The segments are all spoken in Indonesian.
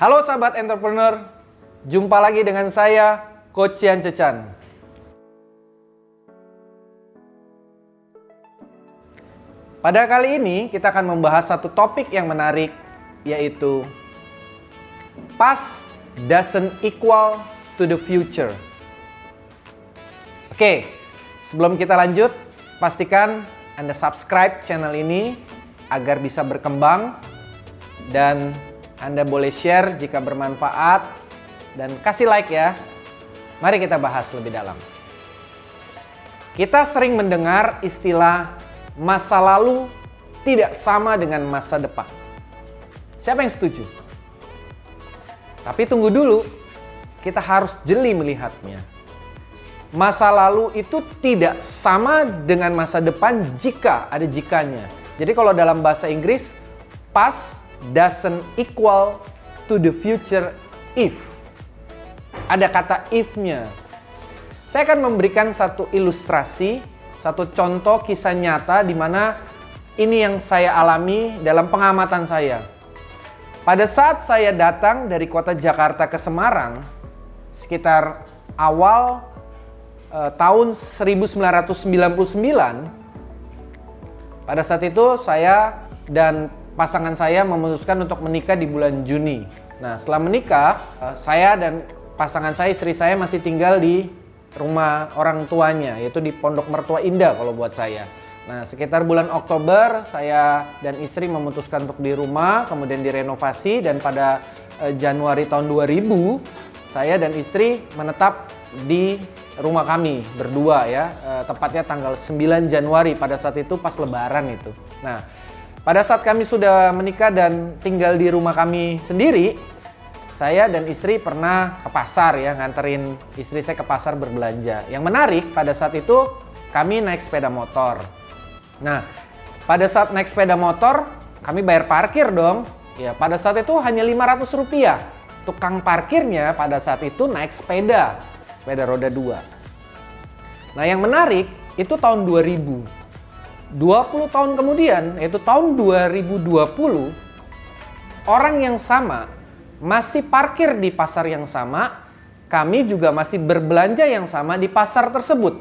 Halo sahabat entrepreneur, jumpa lagi dengan saya, Coach Sian Cecan. Pada kali ini kita akan membahas satu topik yang menarik, yaitu past doesn't equal to the future. Oke, sebelum kita lanjut, pastikan Anda subscribe channel ini agar bisa berkembang, dan Anda boleh share jika bermanfaat dan kasih like ya. Mari kita bahas lebih dalam. Kita sering mendengar istilah masa lalu tidak sama dengan masa depan. Siapa yang setuju? Tapi tunggu dulu, kita harus jeli melihatnya. Masa lalu itu tidak sama dengan masa depan jika ada jikanya. Jadi kalau dalam bahasa Inggris, past doesn't equal to the future if. Ada kata if-nya. Saya akan memberikan satu ilustrasi, satu contoh kisah nyata di mana ini yang saya alami dalam pengamatan saya. Pada saat saya datang dari kota Jakarta ke Semarang, sekitar awal tahun 1999, pada saat itu saya dan pasangan saya memutuskan untuk menikah di bulan Juni. Nah, setelah menikah, saya dan pasangan saya, istri saya masih tinggal di rumah orang tuanya, yaitu di Pondok Mertua Indah kalau buat saya. Nah, sekitar bulan Oktober, saya dan istri memutuskan untuk di rumah, kemudian direnovasi, dan pada Januari tahun 2000, saya dan istri menetap di rumah kami berdua ya, tepatnya tanggal 9 Januari, pada saat itu pas Lebaran itu. Nah, pada saat kami sudah menikah dan tinggal di rumah kami sendiri, saya dan istri pernah ke pasar ya, nganterin istri saya ke pasar berbelanja. Yang menarik, pada saat itu kami naik sepeda motor. Nah, pada saat naik sepeda motor, kami bayar parkir dong. Ya, pada saat itu hanya Rp500. Tukang parkirnya pada saat itu naik sepeda roda 2. Nah, yang menarik, itu tahun 2000. 20 tahun kemudian, yaitu tahun 2020, orang yang sama masih parkir di pasar yang sama, kami juga masih berbelanja yang sama di pasar tersebut.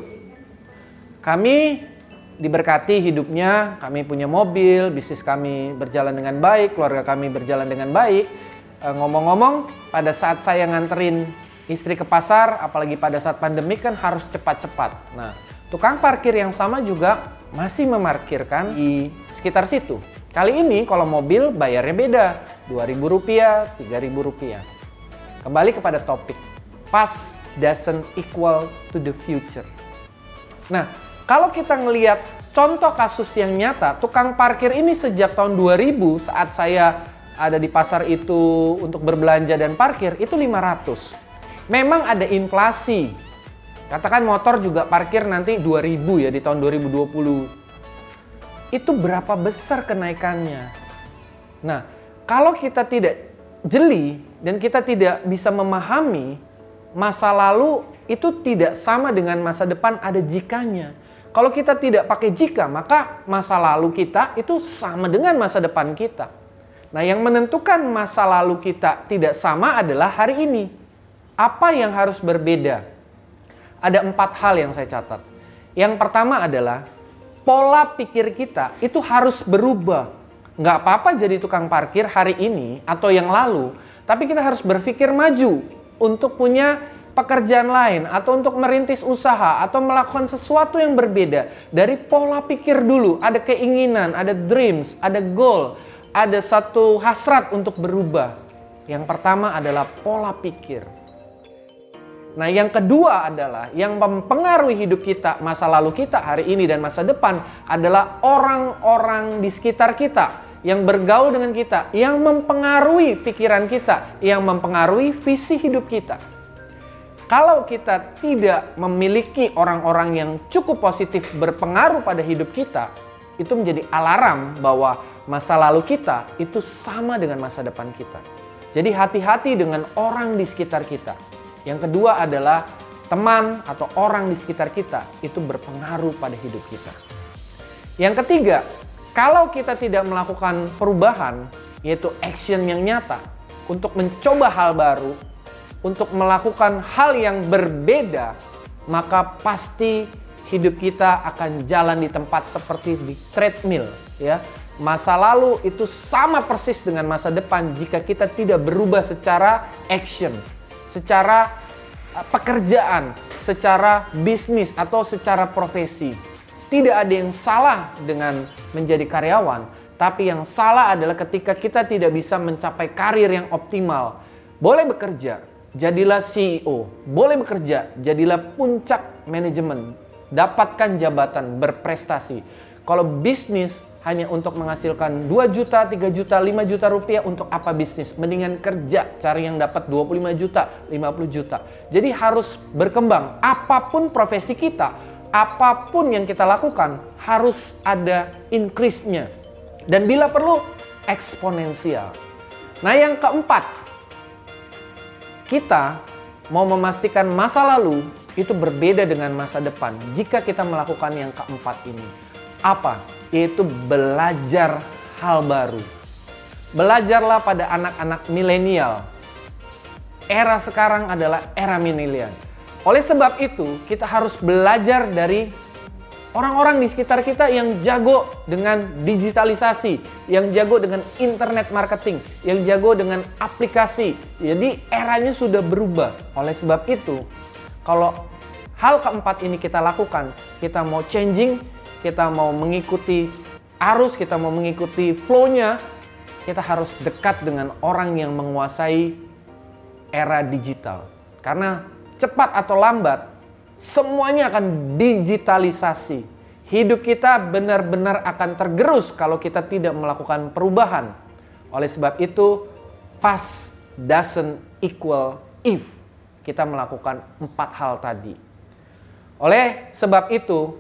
Kami diberkati hidupnya, kami punya mobil, bisnis kami berjalan dengan baik, keluarga kami berjalan dengan baik. Ngomong-ngomong, pada saat saya nganterin istri ke pasar, apalagi pada saat pandemi kan harus cepat-cepat. Nah, tukang parkir yang sama juga masih memarkirkan di sekitar situ. Kali ini kalau mobil bayarnya beda, Rp2.000, Rp3.000. Kembali kepada topik, past doesn't equal to the future. Nah, kalau kita ngelihat contoh kasus yang nyata, tukang parkir ini sejak tahun 2000 saat saya ada di pasar itu untuk berbelanja dan parkir, itu 500. Memang ada inflasi. Katakan motor juga parkir nanti 2000 ya di tahun 2020. Itu berapa besar kenaikannya? Nah, kalau kita tidak jeli dan kita tidak bisa memahami, masa lalu itu tidak sama dengan masa depan, ada jikanya. Kalau kita tidak pakai jika, maka masa lalu kita itu sama dengan masa depan kita. Nah, yang menentukan masa lalu kita tidak sama adalah hari ini. Apa yang harus berbeda? Ada 4 hal yang saya catat. Yang pertama adalah pola pikir kita itu harus berubah. Nggak apa-apa jadi tukang parkir hari ini atau yang lalu, tapi kita harus berpikir maju untuk punya pekerjaan lain atau untuk merintis usaha atau melakukan sesuatu yang berbeda. Dari pola pikir dulu, ada keinginan, ada dreams, ada goal, ada satu hasrat untuk berubah. Yang pertama adalah pola pikir. Nah, yang kedua adalah yang mempengaruhi hidup kita, masa lalu kita, hari ini dan masa depan adalah orang-orang di sekitar kita yang bergaul dengan kita, yang mempengaruhi pikiran kita, yang mempengaruhi visi hidup kita. Kalau kita tidak memiliki orang-orang yang cukup positif berpengaruh pada hidup kita, itu menjadi alarm bahwa masa lalu kita itu sama dengan masa depan kita. Jadi hati-hati dengan orang di sekitar kita. Yang kedua adalah teman atau orang di sekitar kita itu berpengaruh pada hidup kita. Yang ketiga, kalau kita tidak melakukan perubahan, yaitu action yang nyata, untuk mencoba hal baru, untuk melakukan hal yang berbeda, maka pasti hidup kita akan jalan di tempat seperti di treadmill, ya. Masa lalu itu sama persis dengan masa depan jika kita tidak berubah secara action, secara pekerjaan, secara bisnis atau secara profesi. Tidak ada yang salah dengan menjadi karyawan, tapi yang salah adalah ketika kita tidak bisa mencapai karir yang optimal. Boleh bekerja, jadilah CEO. Boleh bekerja, jadilah puncak manajemen. Dapatkan jabatan, berprestasi. Kalau bisnis hanya untuk menghasilkan 2 juta, 3 juta, 5 juta rupiah, untuk apa bisnis? Mendingan kerja, cari yang dapat 25 juta, 50 juta. Jadi harus berkembang. Apapun profesi kita, apapun yang kita lakukan, harus ada increase-nya. Dan bila perlu, eksponensial. Nah, yang keempat, kita mau memastikan masa lalu itu berbeda dengan masa depan jika kita melakukan yang keempat ini. Apa? Yaitu belajar hal baru. Belajarlah pada anak-anak milenial. Era sekarang adalah era milenial. Oleh sebab itu, kita harus belajar dari orang-orang di sekitar kita yang jago dengan digitalisasi, yang jago dengan internet marketing, yang jago dengan aplikasi. Jadi eranya sudah berubah. Oleh sebab itu, kalau hal keempat ini kita lakukan, kita mau changing, kita mau mengikuti arus, kita mau mengikuti flow-nya, kita harus dekat dengan orang yang menguasai era digital. Karena cepat atau lambat, semuanya akan digitalisasi. Hidup kita benar-benar akan tergerus kalau kita tidak melakukan perubahan. Oleh sebab itu, past doesn't equal if. Kita melakukan 4 hal tadi. Oleh sebab itu,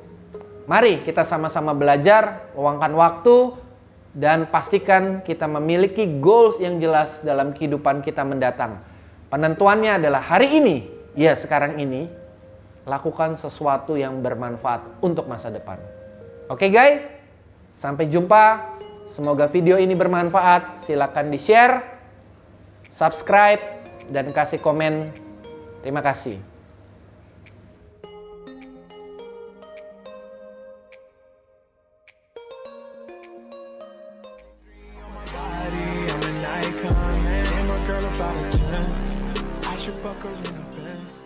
mari kita sama-sama belajar, luangkan waktu, dan pastikan kita memiliki goals yang jelas dalam kehidupan kita mendatang. Penentuannya adalah hari ini, ya sekarang ini, lakukan sesuatu yang bermanfaat untuk masa depan. Oke guys, sampai jumpa. Semoga video ini bermanfaat. Silakan di-share, subscribe, dan kasih komen. Terima kasih. Fuck her in the Benz.